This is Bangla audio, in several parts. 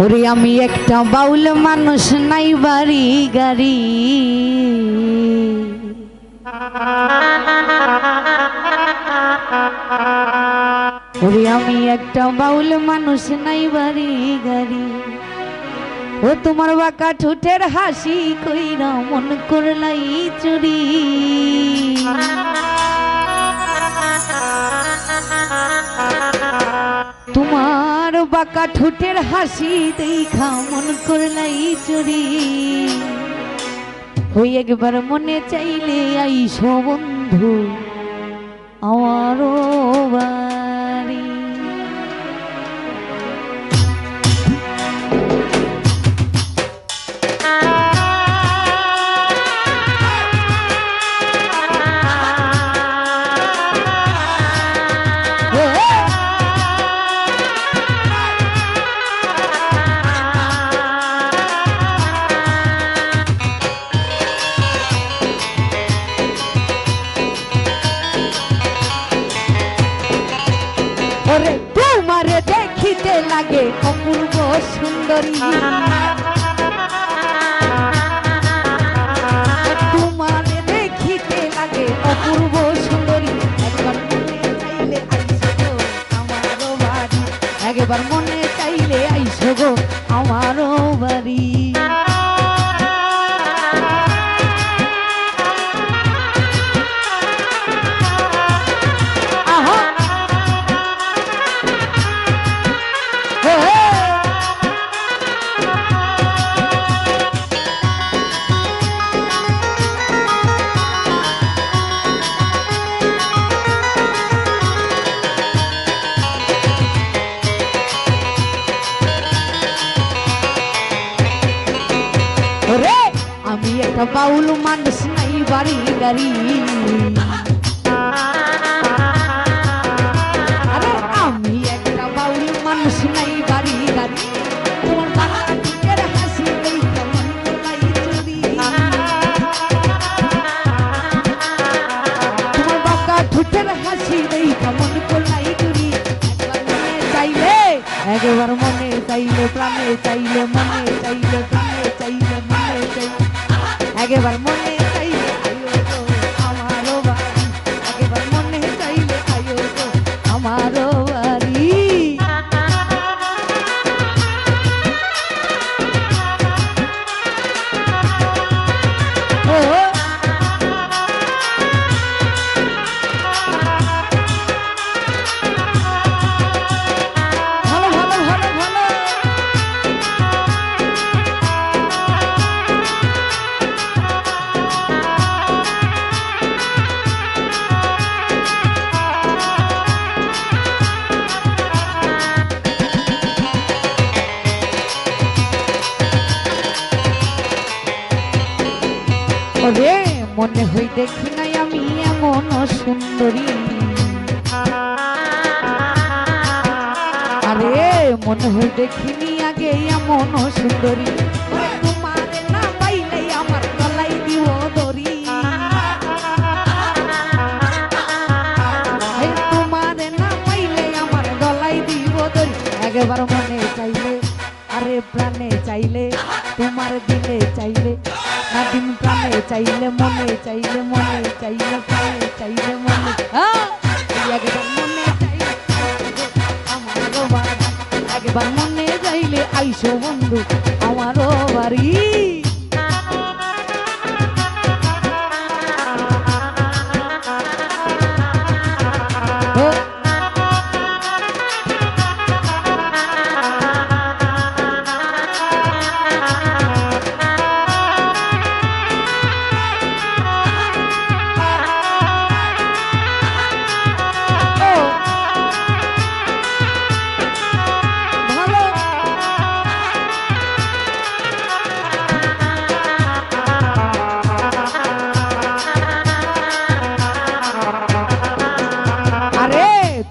ওরে আমি একটা বাউল মানুষ, নাই বাড়ি গাড়ি। ওরে আমি একটা বাউল মানুষ, নাই বাড়ি গাড়ি। ও তোমার বাঁকা ঠোঁটের হাসি কইরা মন করলাই চুরি। তোমার বাঁকা ঠোঁটের হাসি দেখা মন করলাই চুরি। ওই একবার মনে চাইলে আইসো বন্ধু আমারও বাড়ি। ওরে তোমারে দেখিতে লাগে অপূর্ব সুন্দরী। তোমারে দেখিতে লাগে অপূর্ব সুন্দরী। একবার মনে চাইলে আইসো গো আমারও বাড়ি। একবার মনে চাইলে আইসো গো আমারও বাড়ি। ওরে আমি একটা বাউল মানুষ, নাই বাড়ি গাড়ি। আরে আমি একটা বাউল মানুষ, নাই বাড়ি গাড়ি। তোমার বাঁকা ঠোঁটের হাসি দেখা মন করলাই চুরি। তোমার বাঁকা ঠোঁটের হাসি দেখা মন করলাই চুরি। একবার মনে চাইলে প্রাণে চাইলে মনে চাইলে প্রাণে চাইলে মনে চাইলে একবার মনে চাইলে আয়ো গো আমারও বাড়ি। একবার মনে চাইলে আয়ো গো আমারও বাড়ি। ওরে মনে হই দেখি নাই আমি এমন সুন্দরী। আরে মনে হই দেখিনি আগে এমন সুন্দরী। তোমারে না পাইলে আমার গলাই দিব দড়ি। তোমারে না পাইলে আমার গলাই দিব দড়ি। একবার মনে চাইলে আরে প্রাণে চাইলে তোমার দিলে চাইলে না দিন প্রাণে চাইলে মনে চাইলে মনে চাইলে প্রাণে চাইলে মনে। একবার মনে চাইলে আমারও বাড়ি। একবার মনে চাইলে আইসো বন্ধু আমারও বাড়ি।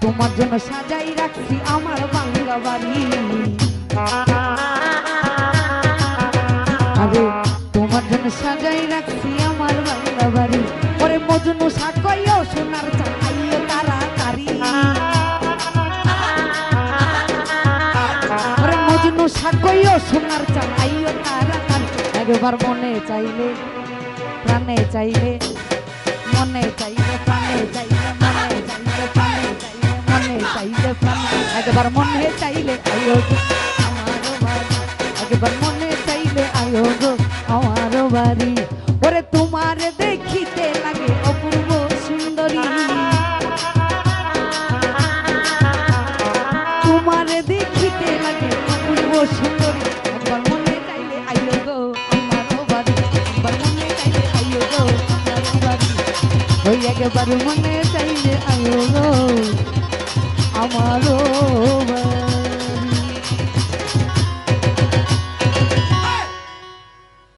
তোমার জন্য সাজাই রাখছি আমার বাংলা বাড়ি। আরে তোমার জন্য সাজাই রাখছি আমার বাংলা বাড়ি। ওরে মজনু সাকইও সোনার চাকাইও তাড়াতাড়ি। ওরে মজনু সাকইও সোনার চাল আইও তাড়াতাড়ি একবার মনে চাইলে প্রাণে চাইলে মনে চাইলে প্রাণে চাইলে মনে চাইলে প্রাণে চাইলে মনে চাইলে প্রাণে একবার মনে চাইলে আইও গো আমারও বাড়ি একবার মনে চাইলে আইও গো আমারও বাড়ি ওরে তোমার দেখিতে লাগে অপূর্ব সুন্দরী তোমার দেখিতে লাগে অপূর্ব সুন্দরী একবার মনে চাইলে আইও গো আমারও বাড়ি একবার মনে চাইলে আইও গো আমারও বাড়ি ওই একবার মনে চাইলে আইও গো আমারও